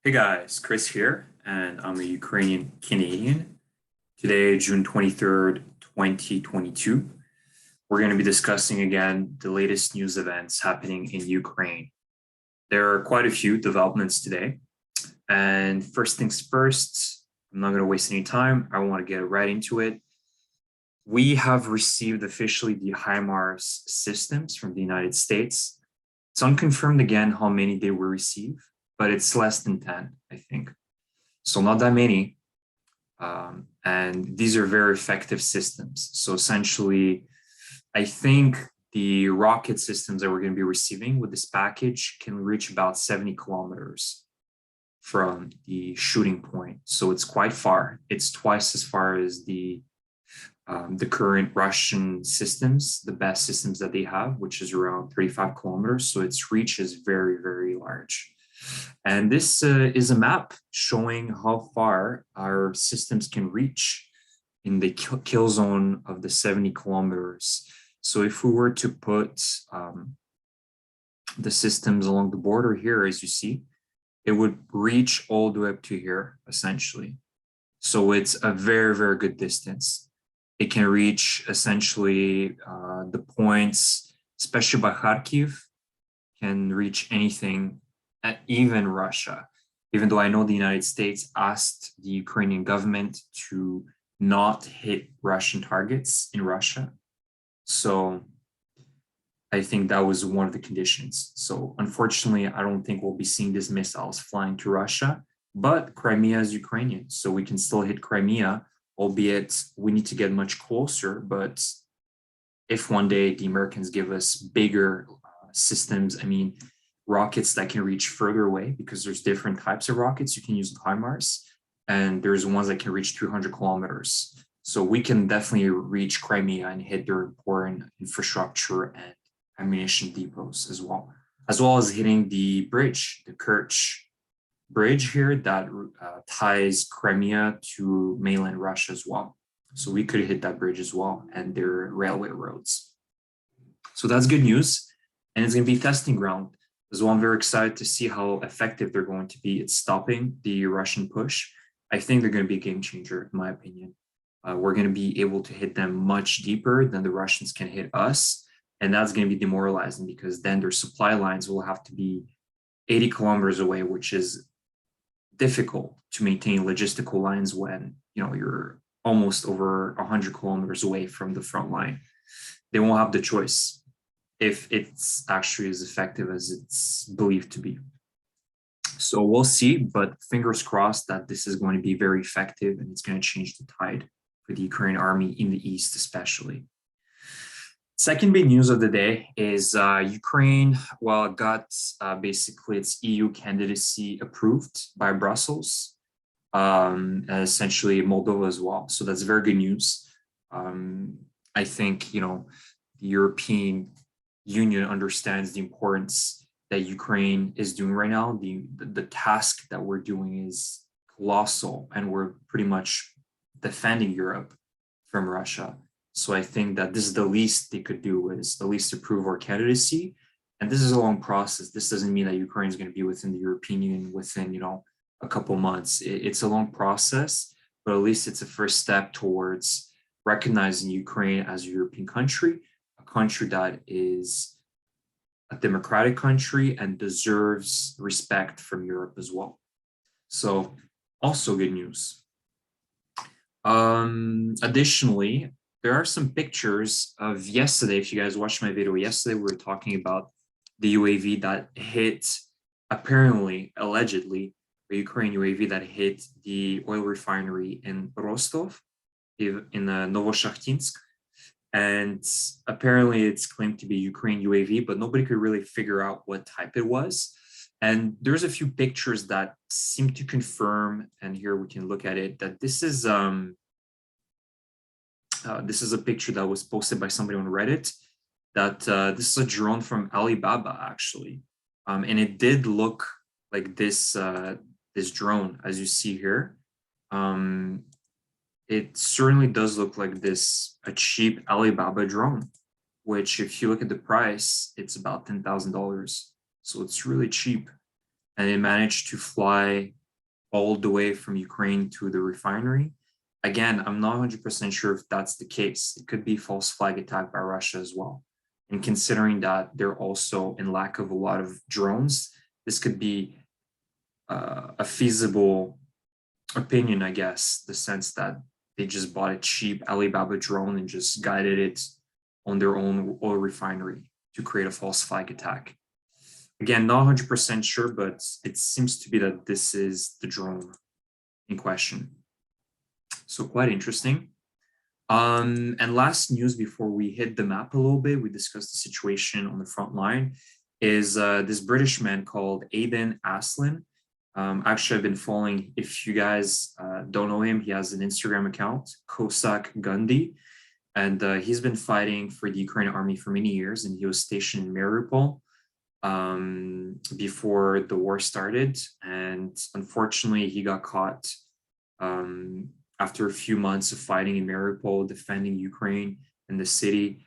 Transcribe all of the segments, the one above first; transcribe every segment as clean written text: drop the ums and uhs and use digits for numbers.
Hey guys, Chris here, and I'm a Ukrainian Canadian. Today, June 23rd, 2022, we're going to be discussing again the latest news events happening in Ukraine. There are quite a few developments today. And first things first, I'm not going to waste any time. I want to get right into it. We have received officially the HIMARS systems from the United States. It's unconfirmed again how many they will receive, but it's less than 10, I think. So not that many. And these are very effective systems. So essentially, I think the rocket systems that we're going to be receiving with this package can reach about 70 kilometers from the shooting point. So it's quite far. It's twice as far as the current Russian systems, the best systems that they have, which is around 35 kilometers. So its reach is very, very large. And this is a map showing how far our systems can reach in the kill zone of the 70 kilometers. So if we were to put the systems along the border here, as you see, it would reach all the way up to here, essentially. So it's a very, very good distance. It can reach essentially the points, especially by Kharkiv, can reach anything, even Russia, even though I know the United States asked the Ukrainian government to not hit Russian targets in Russia. So I think that was one of the conditions. So unfortunately, I don't think we'll be seeing these missiles flying to Russia, but Crimea is Ukrainian, so we can still hit Crimea, albeit we need to get much closer. But if one day the Americans give us bigger systems, I mean, rockets that can reach further away, because there's different types of rockets you can use with HIMARS, and there's ones that can reach 300 kilometers. So we can definitely reach Crimea and hit their important infrastructure and ammunition depots as well as hitting the bridge, the Kerch bridge here that ties Crimea to mainland Russia as well. So we could hit that bridge as well and their railway roads. So that's good news. And it's going to be testing ground as well. I'm very excited to see how effective they're going to be at stopping the Russian push. I think they're going to be a game changer, in my opinion. We're going to be able to hit them much deeper than the Russians can hit us. And that's going to be demoralizing, because then their supply lines will have to be 80 kilometers away, which is difficult to maintain logistical lines when you're almost over 100 kilometers away from the front line. They won't have the choice if it's actually as effective as it's believed to be. So we'll see, but fingers crossed that this is going to be very effective and it's going to change the tide for the Ukrainian army in the east, especially. Second big news of the day is Ukraine, got basically its EU candidacy approved by Brussels, essentially Moldova as well. So that's very good news. I think, the European Union understands the importance that Ukraine is doing right now. The task that we're doing is colossal, and we're pretty much defending Europe from Russia. So I think that this is the least they could do, is at least approve our candidacy. And this is a long process. This doesn't mean that Ukraine is going to be within the European Union within, a couple months. It's a long process, but at least it's a first step towards recognizing Ukraine as a European country, a country that is a democratic country and deserves respect from Europe as well. So also good news. Additionally, there are some pictures of yesterday. If you guys watched my video yesterday, we were talking about the UAV that hit, apparently, allegedly, a Ukrainian UAV that hit the oil refinery in Rostov, in Novoshakhtinsk. And apparently it's claimed to be Ukrainian UAV, but nobody could really figure out what type it was. And there's a few pictures that seem to confirm, and here we can look at it, that this is a picture that was posted by somebody on Reddit, that this is a drone from Alibaba, actually. And it did look like this drone, as you see here. It certainly does look like a cheap Alibaba drone, which if you look at the price, it's about $10,000. So it's really cheap. And it managed to fly all the way from Ukraine to the refinery. Again, I'm not 100% sure if that's the case. It could be false flag attack by Russia as well. And considering that they're also in lack of a lot of drones, this could be a feasible opinion, I guess, the sense that they just bought a cheap Alibaba drone and just guided it on their own oil refinery to create a false flag attack. Again, not 100% sure, but it seems to be that this is the drone in question. So quite interesting. And last news before we hit the map a little bit, we discussed the situation on the front line, is this British man called Aiden Aslin. Actually, I've been following, if you guys don't know him, he has an Instagram account, Cossack Gundy, and he's been fighting for the Ukrainian army for many years, and he was stationed in Mariupol before the war started. And unfortunately, he got caught after a few months of fighting in Mariupol, defending Ukraine and the city.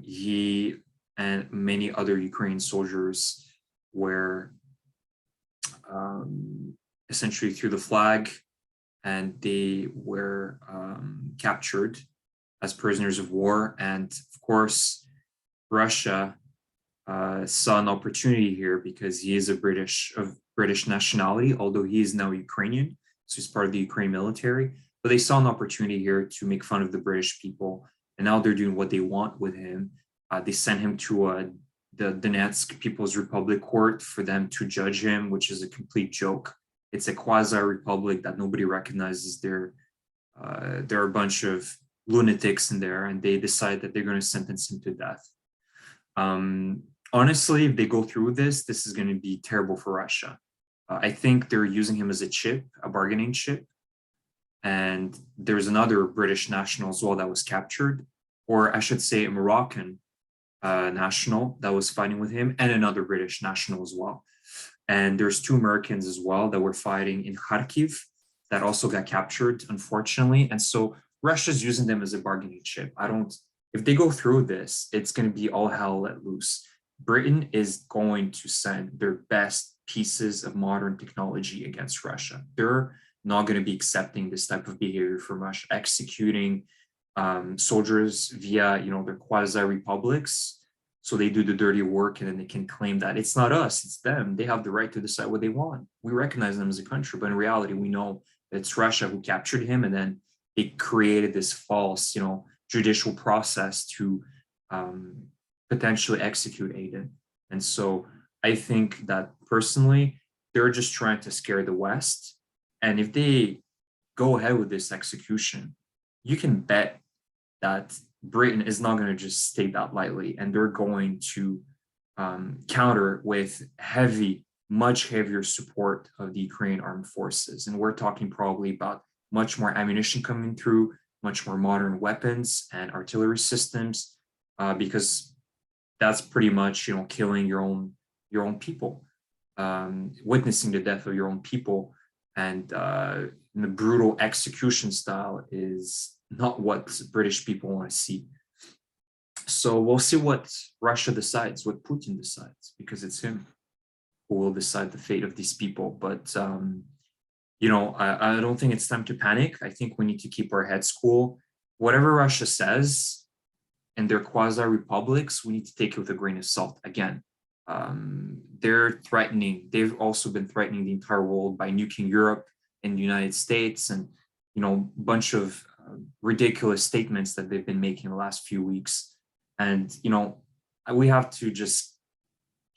He and many other Ukrainian soldiers were essentially threw the flag, and they were captured as prisoners of war. And of course, Russia saw an opportunity here because he is of British nationality, although he is now Ukrainian, so he's part of the Ukraine military. But they saw an opportunity here to make fun of the British people, and now they're doing what they want with him. They sent him to the Donetsk People's Republic Court for them to judge him, which is a complete joke. It's a quasi-republic that nobody recognizes. There are a bunch of lunatics in there, and they decide that they're going to sentence him to death. Honestly, if they go through this is going to be terrible for Russia. I think they're using him as a chip, a bargaining chip. And there's another British national as well that was captured, or I should say a Moroccan national that was fighting with him, and another British national as well. And there's 2 Americans as well that were fighting in Kharkiv that also got captured, unfortunately. And so Russia's using them as a bargaining chip. If they go through this, it's going to be all hell let loose. Britain is going to send their best pieces of modern technology against Russia. They're not going to be accepting this type of behavior from Russia, executing soldiers via, their quasi-republics. So they do the dirty work, and then they can claim that it's not us, it's them. They have the right to decide what they want. We recognize them as a country, but in reality, we know that it's Russia who captured him, and then they created this false, judicial process to potentially execute Aiden. And so I think that personally, they're just trying to scare the West. And if they go ahead with this execution, you can bet that Britain is not going to just take that lightly, and they're going to counter with much heavier support of the Ukrainian armed forces. And we're talking probably about much more ammunition coming through, much more modern weapons and artillery systems, because that's pretty much, killing your own people, witnessing the death of your own people. And the brutal execution style is not what British people want to see. So we'll see what Russia decides, what Putin decides, because it's him who will decide the fate of these people. But, I don't think it's time to panic. I think we need to keep our heads cool. Whatever Russia says and their quasi-republics, we need to take it with a grain of salt. Again, they're threatening. They've also been threatening the entire world by nuking Europe and the United States, and a bunch of ridiculous statements that they've been making the last few weeks. And we have to just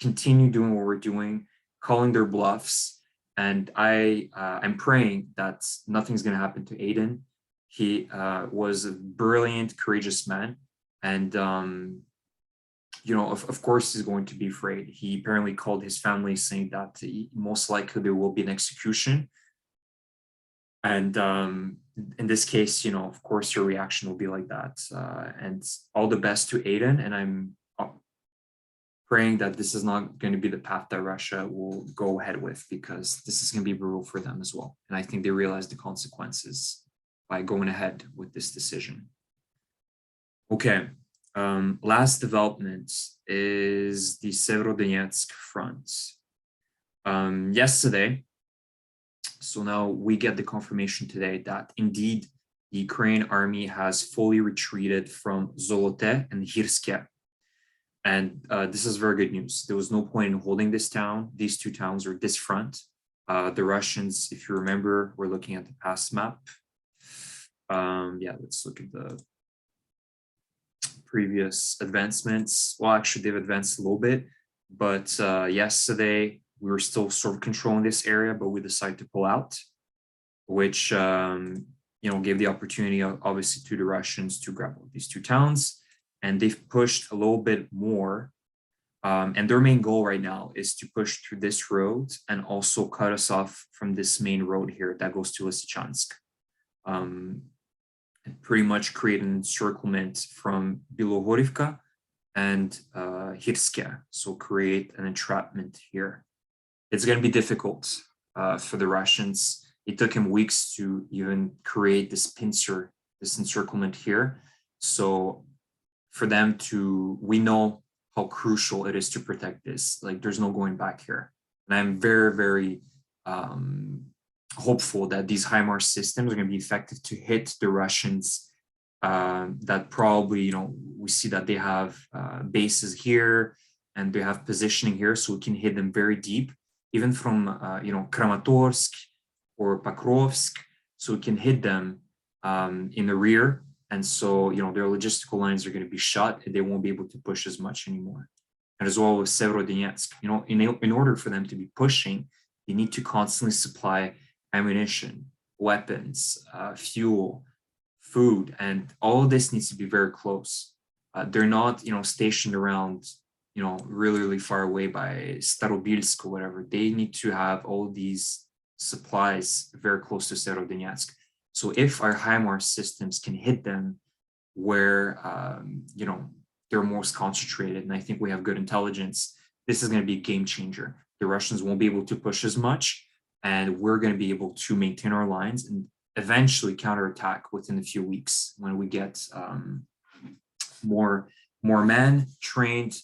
continue doing what we're doing, calling their bluffs. And I'm praying that nothing's going to happen to Aiden. He was a brilliant, courageous man, and of course he's going to be afraid. He apparently called his family saying that most likely there will be an execution. And in this case, of course your reaction will be like that. And all the best to Aiden. And I'm praying that this is not going to be the path that Russia will go ahead with, because this is going to be brutal for them as well. And I think they realize the consequences by going ahead with this decision. Okay. Last development is the Severodonetsk front. Yesterday, So now we get the confirmation today that indeed the Ukrainian army has fully retreated from Zolote and Hirske. And this is very good news. There was no point in holding this town, these two towns, or this front. The Russians, if you remember, we're looking at the past map. Yeah, let's look at the previous advancements. Well, actually, they've advanced a little bit, but yesterday we were still sort of controlling this area, but we decided to pull out, which gave the opportunity, obviously, to the Russians to grab these two towns. And they've pushed a little bit more. And their main goal right now is to push through this road and also cut us off from this main road here that goes to Lysychansk. And pretty much create an encirclement from Bilohorivka and Hirske. So create an entrapment here. It's going to be difficult for the Russians. It took him weeks to even create this pincer, this encirclement here. So for them to, we know how crucial it is to protect this. Like there's no going back here. And I'm very, very hopeful that these HIMARS systems are going to be effective to hit the Russians that probably, we see that they have bases here and they have positioning here, so we can hit them very deep, even from, Kramatorsk or Pokrovsk, so we can hit them in the rear. And so, their logistical lines are going to be shut and they won't be able to push as much anymore. And as well with Severodonetsk, in order for them to be pushing, they need to constantly supply ammunition, weapons, fuel, food, and all of this needs to be very close. They're not, stationed around, really, really far away by Starobilsk or whatever. They need to have all these supplies very close to Severodonetsk. So if our HIMARS systems can hit them where, they're most concentrated, and I think we have good intelligence, this is going to be a game changer. The Russians won't be able to push as much, and we're going to be able to maintain our lines and eventually counterattack within a few weeks when we get more men trained,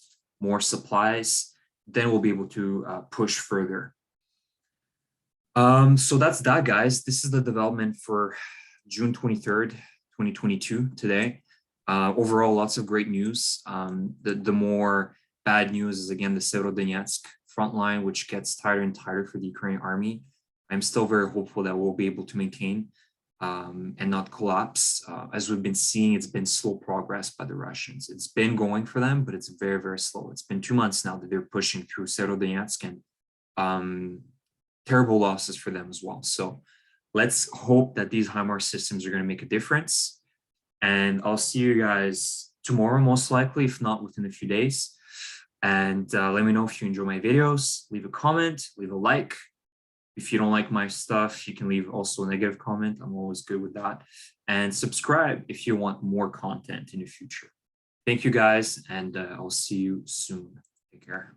more supplies. Then we'll be able to push further. So that's that, guys. This is the development for June 23rd, 2022 today. Overall, lots of great news. The more bad news is, again, the Severodonetsk front line, which gets tighter and tighter for the Ukrainian army. I'm still very hopeful that we'll be able to maintain and not collapse. As we've been seeing, it's been slow progress by the Russians. It's been going for them, but it's very, very slow. It's been 2 months now that they're pushing through Severodonetsk, and terrible losses for them as well. So let's hope that these HIMARS systems are going to make a difference. And I'll see you guys tomorrow, most likely, if not within a few days. And let me know if you enjoy my videos. Leave a comment, leave a like. If you don't like my stuff, you can leave also a negative comment. I'm always good with that. And subscribe if you want more content in the future. Thank you, guys, and I'll see you soon. Take care.